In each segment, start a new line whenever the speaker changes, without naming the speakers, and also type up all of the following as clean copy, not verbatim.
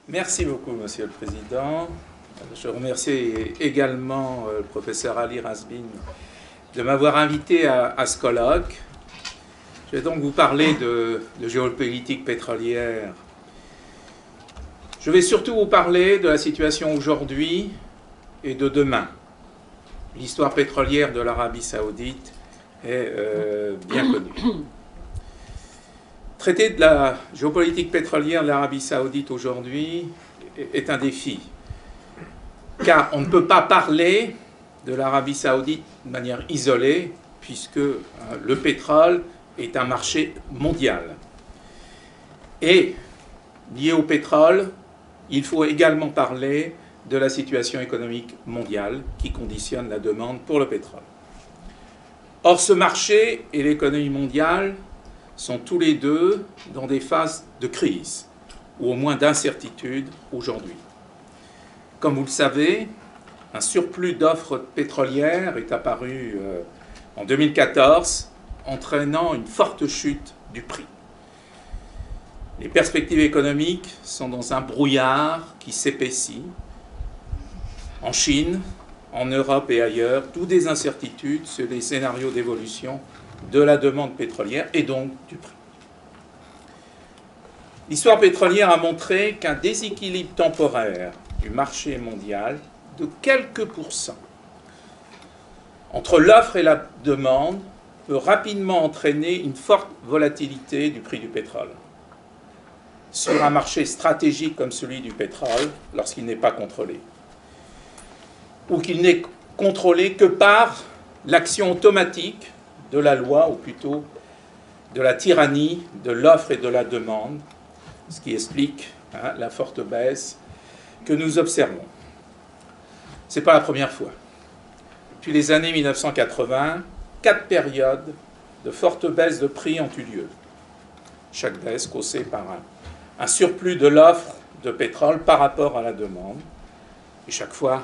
Merci beaucoup, Monsieur le Président. Je remercie également le professeur Ali Razbin de m'avoir invité à ce colloque. Je vais donc vous parler de géopolitique pétrolière. Je vais surtout vous parler de la situation aujourd'hui et de demain. L'histoire pétrolière de l'Arabie Saoudite est bien connue. Traiter de la géopolitique pétrolière de l'Arabie Saoudite aujourd'hui est un défi, car on ne peut pas parler de l'Arabie Saoudite de manière isolée, puisque le pétrole est un marché mondial. Et lié au pétrole, il faut également parler de la situation économique mondiale qui conditionne la demande pour le pétrole. Or, ce marché et l'économie mondiale sont tous les deux dans des phases de crise, ou au moins d'incertitude aujourd'hui. Comme vous le savez, un surplus d'offres pétrolières est apparu en 2014, entraînant une forte chute du prix. Les perspectives économiques sont dans un brouillard qui s'épaissit. En Chine, en Europe et ailleurs, d'où des incertitudes sur les scénarios d'évolution de la demande pétrolière et donc du prix. L'histoire pétrolière a montré qu'un déséquilibre temporaire du marché mondial de quelques pourcents entre l'offre et la demande peut rapidement entraîner une forte volatilité du prix du pétrole sur un marché stratégique comme celui du pétrole lorsqu'il n'est pas contrôlé, ou qu'il n'est contrôlé que par l'action automatique de la loi, ou plutôt de la tyrannie de l'offre et de la demande, ce qui explique la forte baisse que nous observons. Ce n'est pas la première fois. Depuis les années 1980, 4 périodes de forte baisse de prix ont eu lieu. Chaque baisse causée par un surplus de l'offre de pétrole par rapport à la demande. Et chaque fois,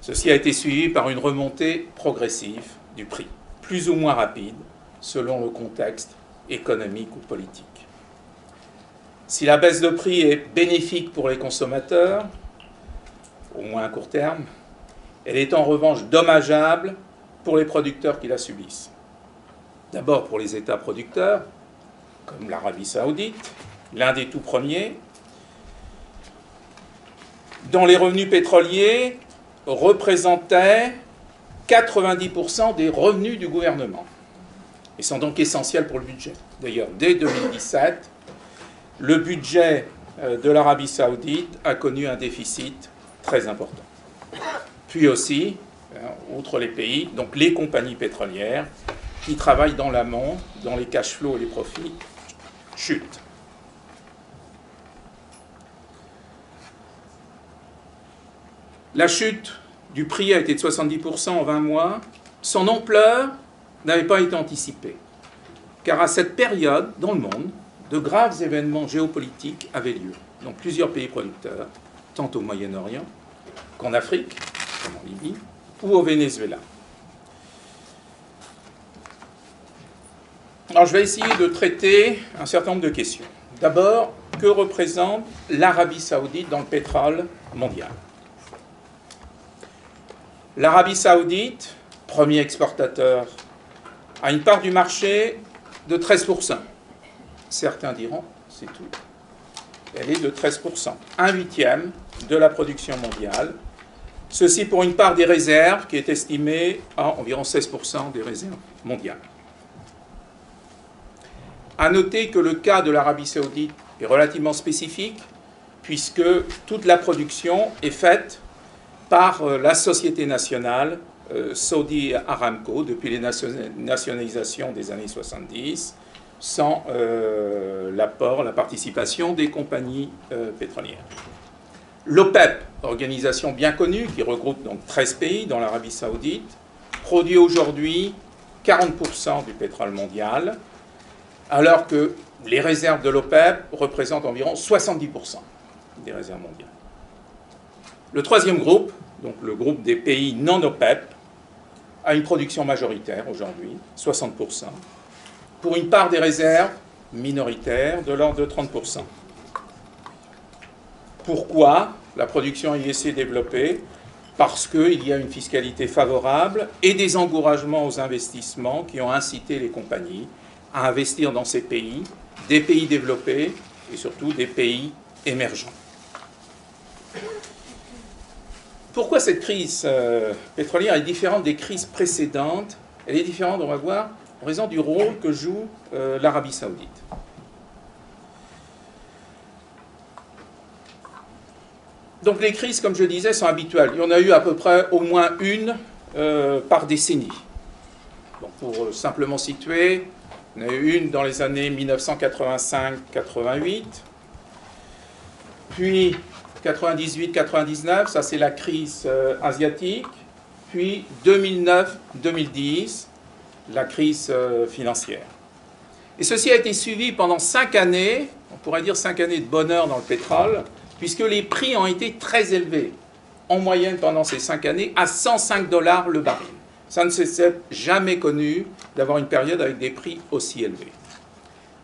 ceci a été suivi par une remontée progressive du prix, plus ou moins rapide, selon le contexte économique ou politique. Si la baisse de prix est bénéfique pour les consommateurs, au moins à court terme, elle est en revanche dommageable pour les producteurs qui la subissent. D'abord pour les États producteurs, comme l'Arabie Saoudite, l'un des tout premiers, dont les revenus pétroliers représentaient 90% des revenus du gouvernement. Ils sont donc essentiels pour le budget. D'ailleurs, dès 2017, le budget de l'Arabie Saoudite a connu un déficit très important. Puis aussi, outre les pays, donc les compagnies pétrolières qui travaillent dans l'amont, dont les cash flows et les profits chutent. La chute du prix a été de 70% en 20 mois. Son ampleur n'avait pas été anticipée, car à cette période, dans le monde, de graves événements géopolitiques avaient lieu dans plusieurs pays producteurs, tant au Moyen-Orient qu'en Afrique, comme en Libye, ou au Venezuela. Alors je vais essayer de traiter un certain nombre de questions. D'abord, que représente l'Arabie Saoudite dans le pétrole mondial ? L'Arabie Saoudite, premier exportateur, a une part du marché de 13%. Certains diront, c'est tout. Elle est de 13%, 1/8 de la production mondiale. Ceci pour une part des réserves qui est estimée à environ 16% des réserves mondiales. À noter que le cas de l'Arabie Saoudite est relativement spécifique, puisque toute la production est faite par la société nationale Saudi Aramco depuis les nationalisations des années 70, sans l'apport, la participation des compagnies pétrolières. L'OPEP, organisation bien connue qui regroupe donc 13 pays dans l'Arabie Saoudite, produit aujourd'hui 40% du pétrole mondial, alors que les réserves de l'OPEP représentent environ 70% des réserves mondiales. Le troisième groupe, donc le groupe des pays non OPEP, a une production majoritaire aujourd'hui, 60%, pour une part des réserves minoritaires de l'ordre de 30%. Pourquoi la production y s'est développée? Parce qu'il y a une fiscalité favorable et des encouragements aux investissements qui ont incité les compagnies à investir dans ces pays, des pays développés et surtout des pays émergents. Pourquoi cette crise pétrolière est différente des crises précédentes? Elle est différente, on va voir, en raison du rôle que joue l'Arabie Saoudite. Donc les crises, comme je disais, sont habituelles. Il y en a eu à peu près au moins une par décennie. Donc pour simplement situer, il y en a eu une dans les années 1985-88, puis 98-99, ça c'est la crise asiatique, puis 2009-2010, la crise financière. Et ceci a été suivi pendant 5 années, on pourrait dire 5 années de bonheur dans le pétrole, puisque les prix ont été très élevés, en moyenne pendant ces 5 années, à 105 $ le baril. Ça ne s'est jamais connu d'avoir une période avec des prix aussi élevés.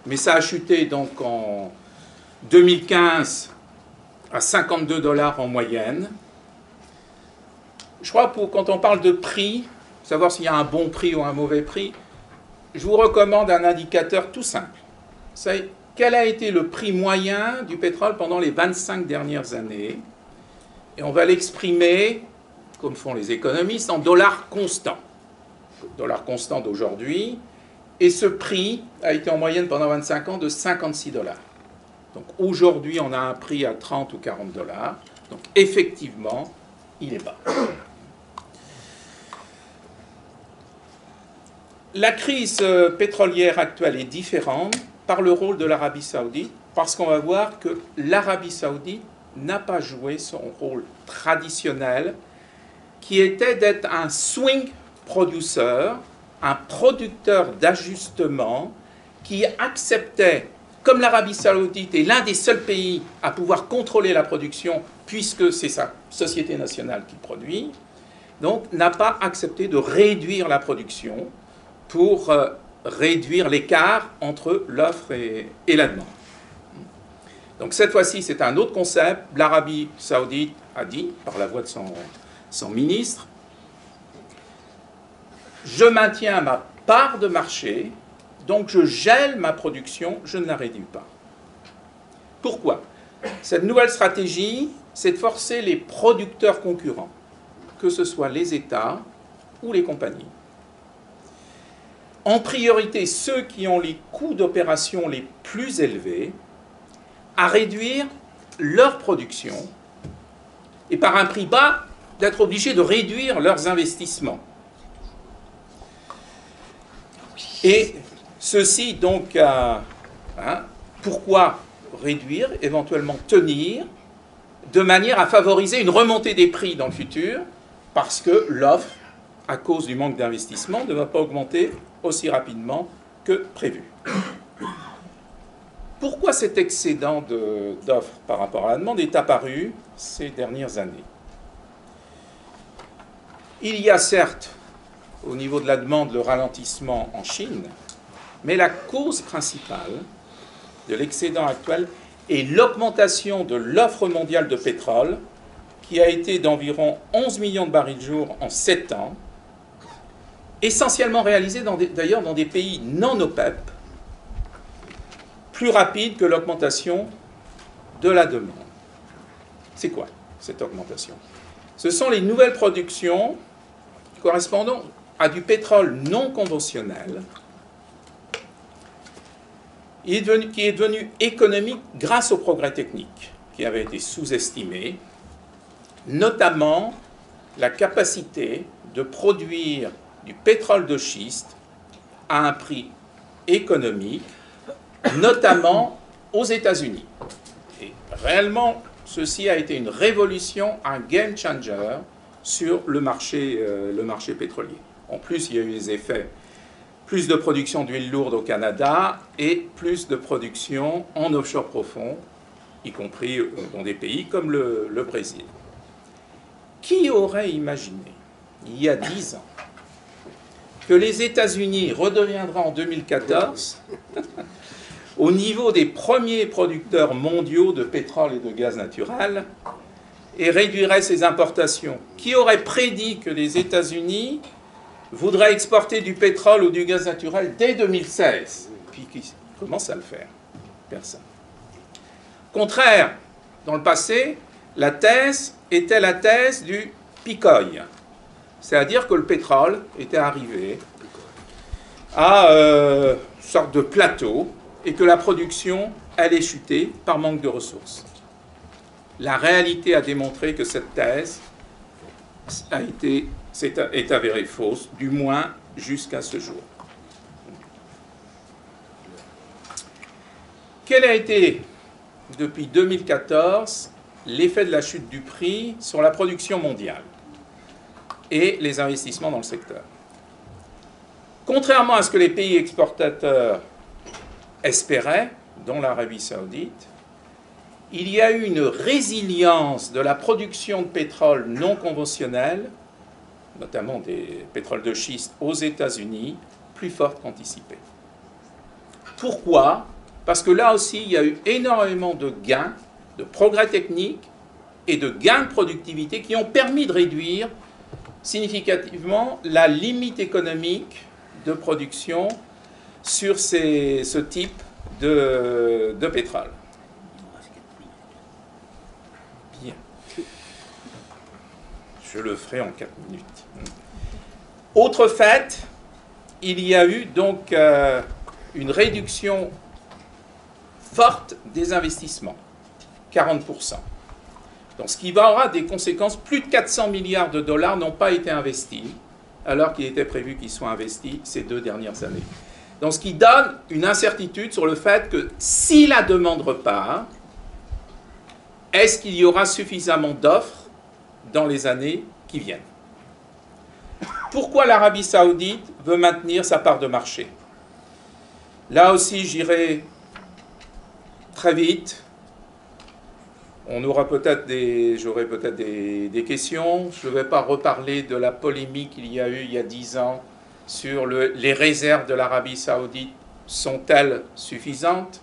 Mais ça a chuté donc en 2015 à 52 $ en moyenne. Je crois que quand on parle de prix, savoir s'il y a un bon prix ou un mauvais prix, je vous recommande un indicateur tout simple. C'est quel a été le prix moyen du pétrole pendant les 25 dernières années. Et on va l'exprimer, comme font les économistes, en dollars constants. Dollars constants d'aujourd'hui. Et ce prix a été en moyenne pendant 25 ans de 56 $. Donc aujourd'hui, on a un prix à 30 ou 40 $. Donc effectivement, il est bas. La crise pétrolière actuelle est différente par le rôle de l'Arabie Saoudite, parce qu'on va voir que l'Arabie Saoudite n'a pas joué son rôle traditionnel, qui était d'être un swing producer, un producteur d'ajustement, qui acceptait, comme l'Arabie Saoudite est l'un des seuls pays à pouvoir contrôler la production, puisque c'est sa société nationale qui produit, donc n'a pas accepté de réduire la production pour réduire l'écart entre l'offre et la demande. Donc cette fois-ci, c'est un autre concept. L'Arabie Saoudite a dit, par la voix de son ministre, je maintiens ma part de marché, donc je gèle ma production, je ne la réduis pas. Pourquoi? Cette nouvelle stratégie, c'est de forcer les producteurs concurrents, que ce soit les États ou les compagnies, en priorité ceux qui ont les coûts d'opération les plus élevés, à réduire leur production et par un prix bas d'être obligés de réduire leurs investissements. Et ceci donc, pourquoi réduire, éventuellement tenir, de manière à favoriser une remontée des prix dans le futur, parce que l'offre, à cause du manque d'investissement, ne va pas augmenter aussi rapidement que prévu. Pourquoi cet excédent d'offres par rapport à la demande est apparu ces dernières années? Il y a certes, au niveau de la demande, le ralentissement en Chine, mais la cause principale de l'excédent actuel est l'augmentation de l'offre mondiale de pétrole, qui a été d'environ 11 millions de barils jour en 7 ans, essentiellement réalisée d'ailleurs dans des pays non OPEP, plus rapide que l'augmentation de la demande. C'est quoi cette augmentation? Ce sont les nouvelles productions correspondant à du pétrole non conventionnel qui est devenu économique grâce au progrès technique qui avait été sous-estimé, notamment la capacité de produire du pétrole de schiste à un prix économique, notamment aux États-Unis. Et réellement, ceci a été une révolution, un game changer sur le marché pétrolier. En plus, il y a eu des effets, plus de production d'huile lourde au Canada et plus de production en offshore profond, y compris dans des pays comme le Brésil. Qui aurait imaginé, il y a 10 ans, que les États-Unis redeviendraient en 2014 au niveau des premiers producteurs mondiaux de pétrole et de gaz naturel et réduirait ses importations. Qui aurait prédit que les États-Unis voudraient exporter du pétrole ou du gaz naturel dès 2016? Puis qui commence à le faire? Personne. Contraire, dans le passé, la thèse était la thèse du picoil. C'est-à-dire que le pétrole était arrivé à une sorte de plateau et que la production allait chuter par manque de ressources. La réalité a démontré que cette thèse est avérée fausse, du moins jusqu'à ce jour. Quel a été, depuis 2014, l'effet de la chute du prix sur la production mondiale et les investissements dans le secteur? Contrairement à ce que les pays exportateurs espéraient, dont l'Arabie Saoudite, il y a eu une résilience de la production de pétrole non conventionnel, notamment des pétroles de schiste aux États-Unis, plus forte qu'anticipée. Pourquoi? Parce que là aussi, il y a eu énormément de gains, de progrès techniques et de gains de productivité qui ont permis de réduire significativement la limite économique de production sur ce type de pétrole. Bien. Je le ferai en 4 minutes. Autre fait, il y a eu donc une réduction forte des investissements, 40%. Donc, ce qui aura des conséquences, plus de 400 milliards de dollars n'ont pas été investis, alors qu'il était prévu qu'ils soient investis ces 2 dernières années. Donc, ce qui donne une incertitude sur le fait que si la demande repart, est-ce qu'il y aura suffisamment d'offres dans les années qui viennent? Pourquoi l'Arabie Saoudite veut maintenir sa part de marché? Là aussi, j'irai très vite. J'aurai peut-être des questions. Je ne vais pas reparler de la polémique qu'il y a eu il y a 10 ans sur les réserves de l'Arabie Saoudite. Sont-elles suffisantes?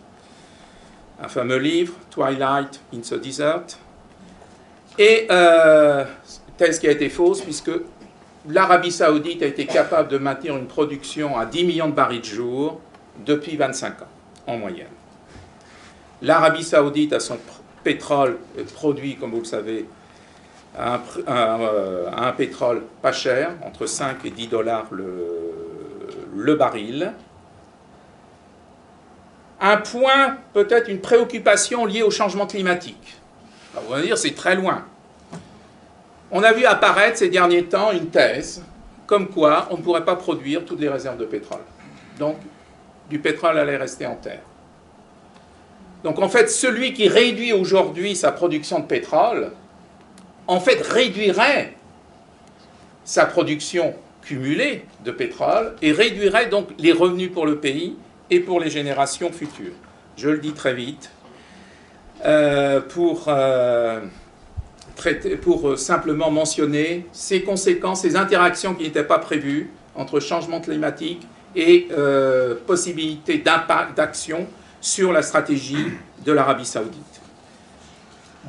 Un fameux livre, Twilight in the Desert. Et thèse qui a été fausse, puisque l'Arabie Saoudite a été capable de maintenir une production à 10 millions de barils de jour depuis 25 ans, en moyenne. L'Arabie Saoudite a son pétrole produit, comme vous le savez, à un pétrole pas cher, entre 5 et 10 dollars le baril. Un point, peut-être une préoccupation liée au changement climatique. Alors, vous allez dire, c'est très loin. On a vu apparaître ces derniers temps une thèse comme quoi on ne pourrait pas produire toutes les réserves de pétrole. Donc, du pétrole allait rester en terre. Donc, en fait, celui qui réduit aujourd'hui sa production de pétrole, en fait, réduirait sa production cumulée de pétrole et réduirait donc les revenus pour le pays et pour les générations futures. Je le dis très vite, pour simplement mentionner ces conséquences, ces interactions qui n'étaient pas prévues entre changement climatique et possibilité d'impact, d'action sur la stratégie de l'Arabie Saoudite.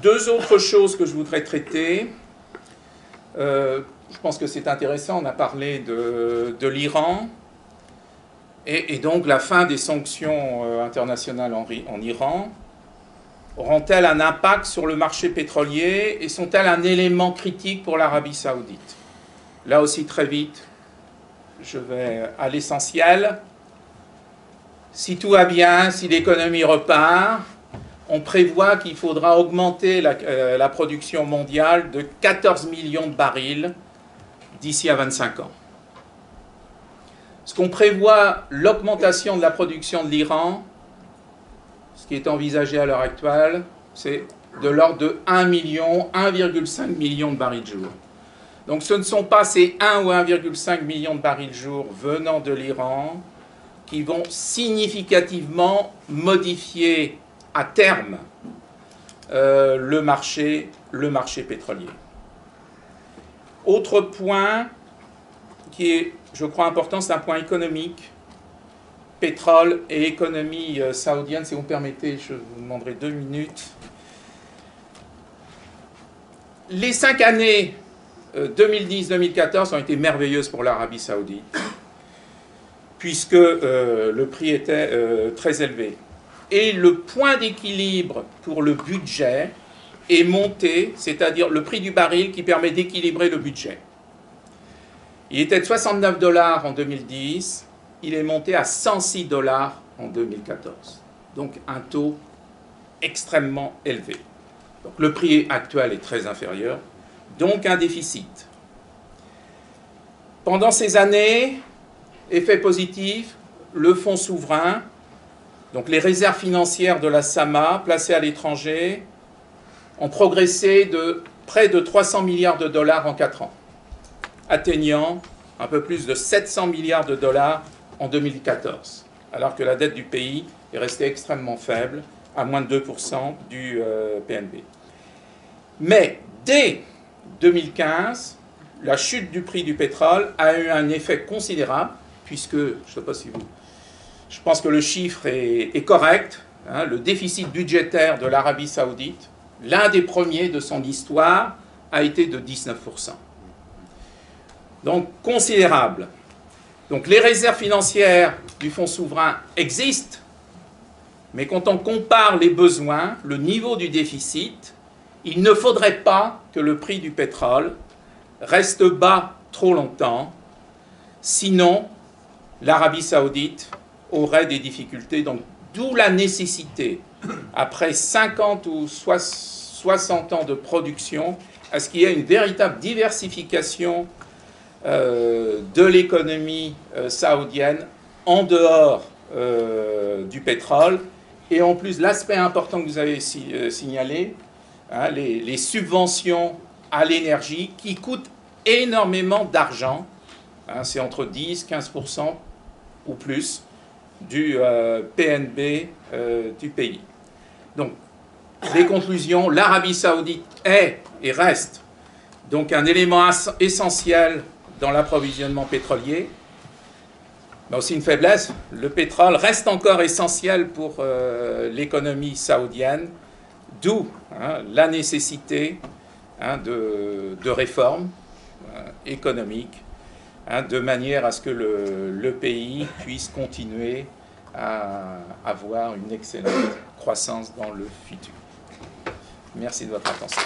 2 autres choses que je voudrais traiter. Je pense que c'est intéressant, on a parlé de l'Iran. Et donc la fin des sanctions internationales en Iran, auront-elles un impact sur le marché pétrolier et sont-elles un élément critique pour l'Arabie Saoudite? Là aussi très vite, je vais à l'essentiel. Si tout va bien, si l'économie repart, on prévoit qu'il faudra augmenter la production mondiale de 14 millions de barils d'ici à 25 ans. Ce qu'on prévoit, l'augmentation de la production de l'Iran, ce qui est envisagé à l'heure actuelle, c'est de l'ordre de 1,5 million de barils de jour. Donc ce ne sont pas ces 1 ou 1,5 million de barils de jour venant de l'Iran qui vont significativement modifier à terme le marché pétrolier. Autre point qui est, je crois, important, c'est un point économique. pétrole et économie saoudienne. Si vous me permettez, je vous demanderai 2 minutes. Les 5 années 2010-2014 ont été merveilleuses pour l'Arabie saoudite, puisque le prix était très élevé. Et le point d'équilibre pour le budget est monté, c'est-à-dire le prix du baril qui permet d'équilibrer le budget. Il était de 69 $ en 2010, il est monté à 106 $ en 2014. Donc un taux extrêmement élevé. Donc le prix actuel est très inférieur, donc un déficit. Pendant ces années, effet positif, le fonds souverain, donc les réserves financières de la SAMA placées à l'étranger, ont progressé de près de 300 milliards de dollars en 4 ans, atteignant un peu plus de 700 milliards de dollars en 2014, alors que la dette du pays est restée extrêmement faible, à moins de 2% du PNB. Mais dès 2015, la chute du prix du pétrole a eu un effet considérable, puisque, je ne sais pas si vous... Je pense que le chiffre est correct, hein, le déficit budgétaire de l'Arabie saoudite, l'un des premiers de son histoire, a été de 19%. Donc considérable. Donc les réserves financières du fonds souverain existent, mais quand on compare les besoins, le niveau du déficit, il ne faudrait pas que le prix du pétrole reste bas trop longtemps, sinon l'Arabie saoudite aurait des difficultés. Donc d'où la nécessité, après 50 ou 60 ans de production, à ce qu'il y ait une véritable diversification de l'économie saoudienne en dehors du pétrole. Et en plus, l'aspect important que vous avez signalé, hein, les subventions à l'énergie qui coûtent énormément d'argent, hein, c'est entre 10-15% ou plus du PNB du pays. Donc, les conclusions, l'Arabie saoudite est et reste donc un élément essentiel dans l'approvisionnement pétrolier, mais aussi une faiblesse. Le pétrole reste encore essentiel pour l'économie saoudienne, d'où hein, la nécessité hein, de réformes économiques, hein, de manière à ce que le pays puisse continuer à avoir une excellente croissance dans le futur. Merci de votre attention.